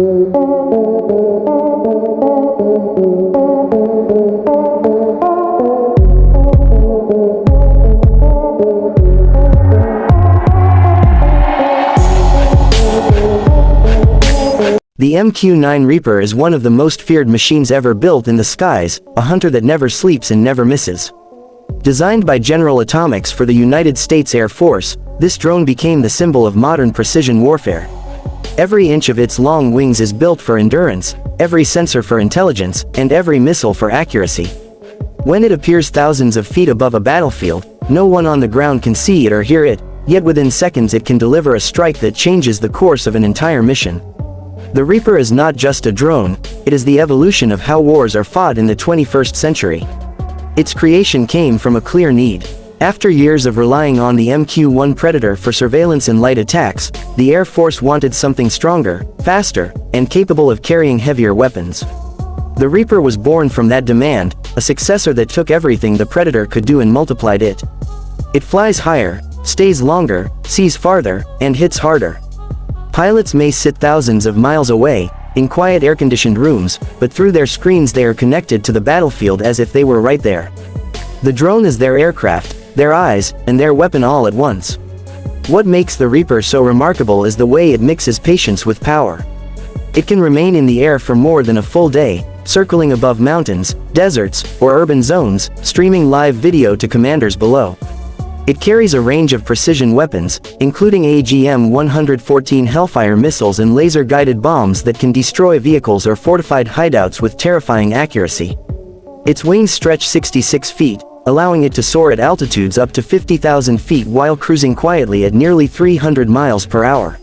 The MQ-9 Reaper is one of the most feared machines ever built in the skies, a hunter that never sleeps and never misses. Designed by General Atomics for the United States Air Force, this drone became the symbol of modern precision warfare. Every inch of its long wings is built for endurance, every sensor for intelligence, and every missile for accuracy. When it appears thousands of feet above a battlefield, no one on the ground can see it or hear it, yet within seconds it can deliver a strike that changes the course of an entire mission. The Reaper is not just a drone, it is the evolution of how wars are fought in the 21st century. Its creation came from a clear need. After years of relying on the MQ-9 Predator for surveillance and light attacks, the Air Force wanted something stronger, faster, and capable of carrying heavier weapons. The Reaper was born from that demand, a successor that took everything the Predator could do and multiplied it. It flies higher, stays longer, sees farther, and hits harder. Pilots may sit thousands of miles away, in quiet air-conditioned rooms, but through their screens they are connected to the battlefield as if they were right there. The drone is their aircraft, their eyes, and their weapon all at once. What makes the Reaper so remarkable is the way it mixes patience with power. It can remain in the air for more than a full day, circling above mountains, deserts, or urban zones, streaming live video to commanders below. It carries a range of precision weapons, including AGM-114 Hellfire missiles and laser-guided bombs that can destroy vehicles or fortified hideouts with terrifying accuracy. Its wings stretch 66 feet, allowing it to soar at altitudes up to 50,000 feet while cruising quietly at nearly 300 miles per hour.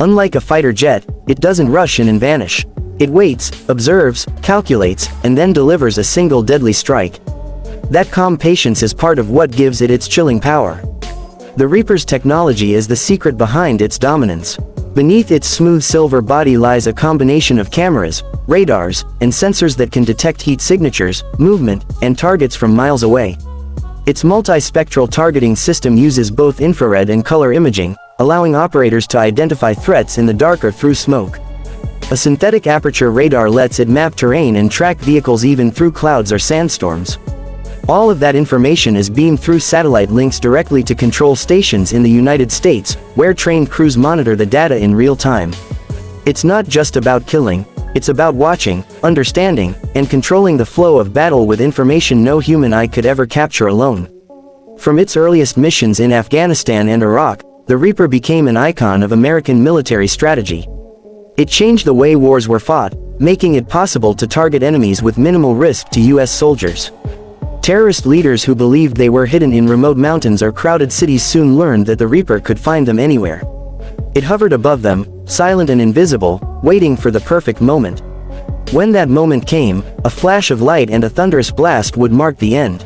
Unlike a fighter jet, it doesn't rush in and vanish. It waits, observes, calculates, and then delivers a single deadly strike. That calm patience is part of what gives it its chilling power. The Reaper's technology is the secret behind its dominance. Beneath its smooth silver body lies a combination of cameras, radars, and sensors that can detect heat signatures, movement, and targets from miles away. Its multispectral targeting system uses both infrared and color imaging, allowing operators to identify threats in the dark or through smoke. A synthetic aperture radar lets it map terrain and track vehicles even through clouds or sandstorms. All of that information is beamed through satellite links directly to control stations in the United States, where trained crews monitor the data in real time. It's not just about killing, it's about watching, understanding, and controlling the flow of battle with information no human eye could ever capture alone. From its earliest missions in Afghanistan and Iraq, the Reaper became an icon of American military strategy. It changed the way wars were fought, making it possible to target enemies with minimal risk to U.S. soldiers. Terrorist leaders who believed they were hidden in remote mountains or crowded cities soon learned that the Reaper could find them anywhere. It hovered above them, silent and invisible, waiting for the perfect moment. When that moment came, a flash of light and a thunderous blast would mark the end.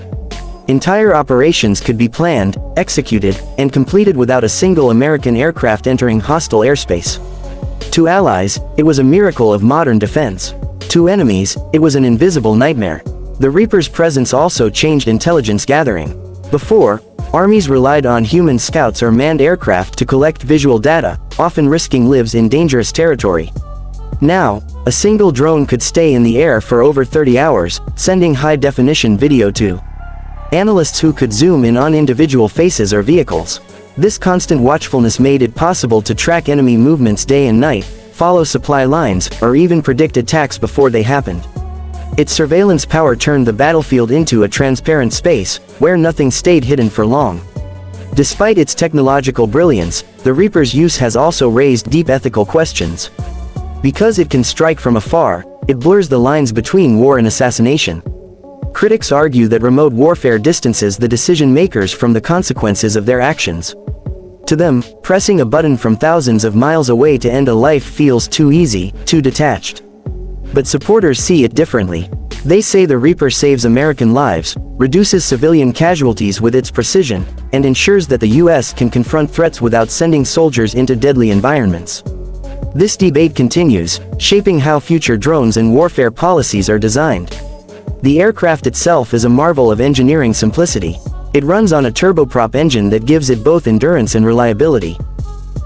Entire operations could be planned, executed, and completed without a single American aircraft entering hostile airspace. To allies, it was a miracle of modern defense. To enemies, it was an invisible nightmare. The Reaper's presence also changed intelligence gathering. Before, armies relied on human scouts or manned aircraft to collect visual data, often risking lives in dangerous territory. Now, a single drone could stay in the air for over 30 hours, sending high-definition video to analysts who could zoom in on individual faces or vehicles. This constant watchfulness made it possible to track enemy movements day and night, follow supply lines, or even predict attacks before they happened. Its surveillance power turned the battlefield into a transparent space, where nothing stayed hidden for long. Despite its technological brilliance, the Reaper's use has also raised deep ethical questions. Because it can strike from afar, it blurs the lines between war and assassination. Critics argue that remote warfare distances the decision-makers from the consequences of their actions. To them, pressing a button from thousands of miles away to end a life feels too easy, too detached. But supporters see it differently. They say the Reaper saves American lives, reduces civilian casualties with its precision, and ensures that the U.S. can confront threats without sending soldiers into deadly environments. This debate continues, shaping how future drones and warfare policies are designed. The aircraft itself is a marvel of engineering simplicity. It runs on a turboprop engine that gives it both endurance and reliability.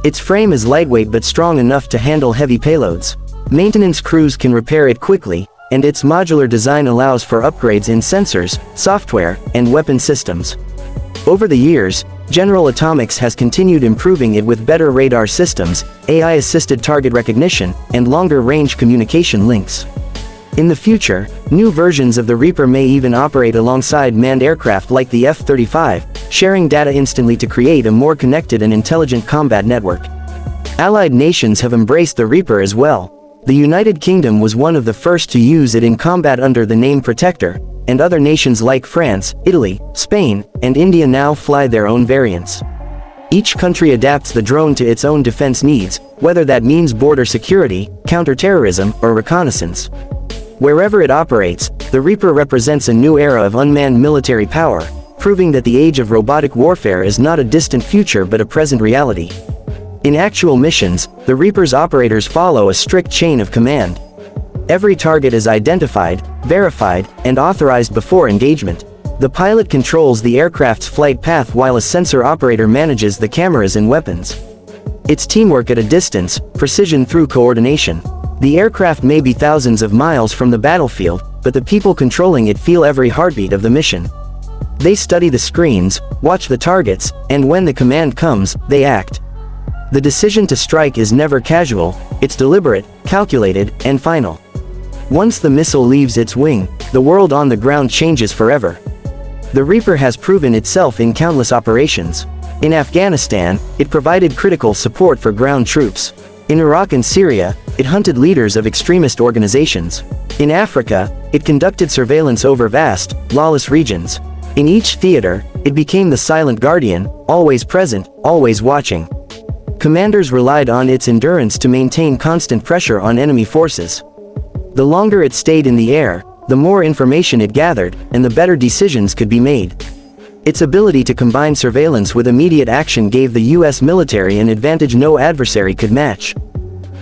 Its frame is lightweight but strong enough to handle heavy payloads. Maintenance crews can repair it quickly, and its modular design allows for upgrades in sensors, software, and weapon systems. Over the years, General Atomics has continued improving it with better radar systems, AI-assisted target recognition, and longer-range communication links. In the future, new versions of the Reaper may even operate alongside manned aircraft like the F-35, sharing data instantly to create a more connected and intelligent combat network. Allied nations have embraced the Reaper as well. The United Kingdom was one of the first to use it in combat under the name Protector, and other nations like France, Italy, Spain, and India now fly their own variants. Each country adapts the drone to its own defense needs, whether that means border security, counterterrorism, or reconnaissance. Wherever it operates, the Reaper represents a new era of unmanned military power, proving that the age of robotic warfare is not a distant future but a present reality. In actual missions, the Reaper's operators follow a strict chain of command. Every target is identified, verified, and authorized before engagement. The pilot controls the aircraft's flight path while a sensor operator manages the cameras and weapons. It's teamwork at a distance, precision through coordination. The aircraft may be thousands of miles from the battlefield, but the people controlling it feel every heartbeat of the mission. They study the screens, watch the targets, and when the command comes, they act. The decision to strike is never casual, it's deliberate, calculated, and final. Once the missile leaves its wing, the world on the ground changes forever. The Reaper has proven itself in countless operations. In Afghanistan, it provided critical support for ground troops. In Iraq and Syria, it hunted leaders of extremist organizations. In Africa, it conducted surveillance over vast, lawless regions. In each theater, it became the silent guardian, always present, always watching. Commanders relied on its endurance to maintain constant pressure on enemy forces. The longer it stayed in the air, the more information it gathered, and the better decisions could be made. Its ability to combine surveillance with immediate action gave the US military an advantage no adversary could match.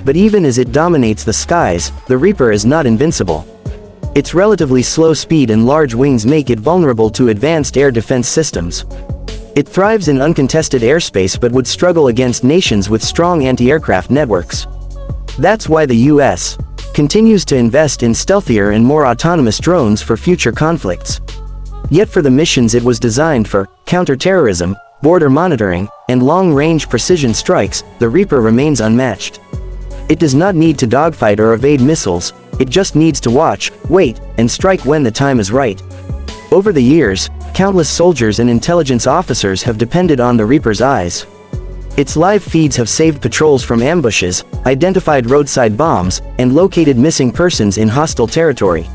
But even as it dominates the skies, the Reaper is not invincible. Its relatively slow speed and large wings make it vulnerable to advanced air defense systems. It thrives in uncontested airspace but would struggle against nations with strong anti-aircraft networks. That's why the US continues to invest in stealthier and more autonomous drones for future conflicts. Yet for the missions it was designed for, counter-terrorism, border monitoring, and long-range precision strikes, the Reaper remains unmatched. It does not need to dogfight or evade missiles, it just needs to watch, wait, and strike when the time is right. Over the years, countless soldiers and intelligence officers have depended on the Reaper's eyes. Its live feeds have saved patrols from ambushes, identified roadside bombs, and located missing persons in hostile territory.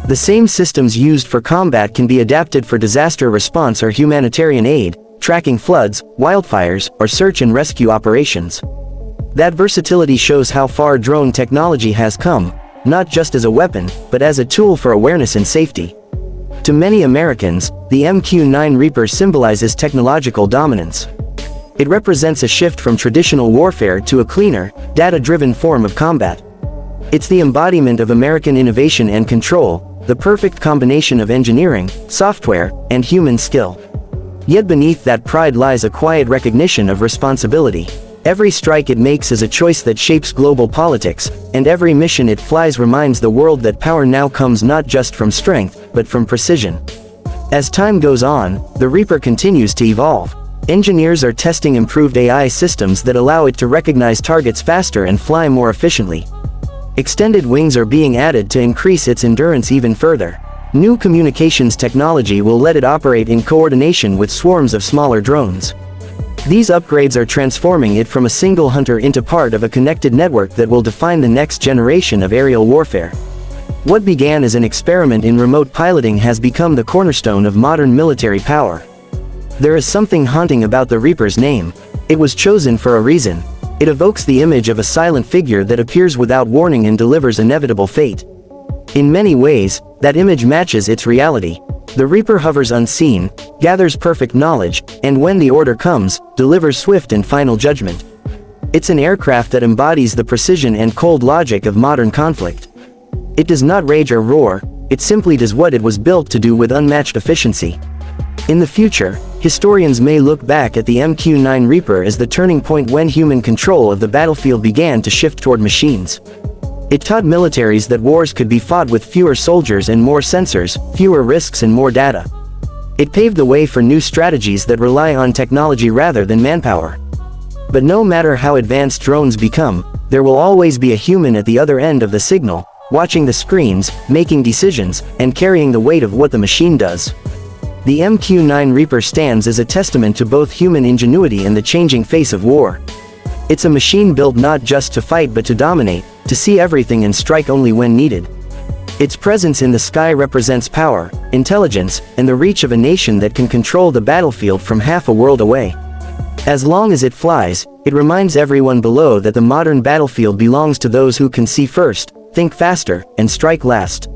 The same systems used for combat can be adapted for disaster response or humanitarian aid, tracking floods, wildfires, or search and rescue operations. That versatility shows how far drone technology has come, not just as a weapon, but as a tool for awareness and safety. To many Americans, the MQ-9 Reaper symbolizes technological dominance. It represents a shift from traditional warfare to a cleaner, data-driven form of combat. It's the embodiment of American innovation and control, the perfect combination of engineering, software, and human skill. Yet beneath that pride lies a quiet recognition of responsibility. Every strike it makes is a choice that shapes global politics, and every mission it flies reminds the world that power now comes not just from strength, but from precision. As time goes on, the Reaper continues to evolve. Engineers are testing improved AI systems that allow it to recognize targets faster and fly more efficiently. Extended wings are being added to increase its endurance even further. New communications technology will let it operate in coordination with swarms of smaller drones. These upgrades are transforming it from a single hunter into part of a connected network that will define the next generation of aerial warfare. What began as an experiment in remote piloting has become the cornerstone of modern military power. There is something haunting about the Reaper's name. It was chosen for a reason. It evokes the image of a silent figure that appears without warning and delivers inevitable fate. In many ways, that image matches its reality. The Reaper hovers unseen, gathers perfect knowledge, and when the order comes, delivers swift and final judgment. It's an aircraft that embodies the precision and cold logic of modern conflict. It does not rage or roar, it simply does what it was built to do with unmatched efficiency. In the future, historians may look back at the MQ-9 Reaper as the turning point when human control of the battlefield began to shift toward machines. It taught militaries that wars could be fought with fewer soldiers and more sensors, fewer risks and more data. It paved the way for new strategies that rely on technology rather than manpower. But no matter how advanced drones become, there will always be a human at the other end of the signal, watching the screens, making decisions, and carrying the weight of what the machine does. The MQ-9 Reaper stands as a testament to both human ingenuity and the changing face of war. It's a machine built not just to fight but to dominate, to see everything and strike only when needed. Its presence in the sky represents power, intelligence, and the reach of a nation that can control the battlefield from half a world away. As long as it flies, it reminds everyone below that the modern battlefield belongs to those who can see first, think faster, and strike last.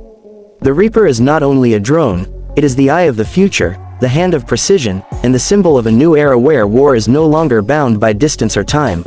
The Reaper is not only a drone, it is the eye of the future, the hand of precision, and the symbol of a new era where war is no longer bound by distance or time,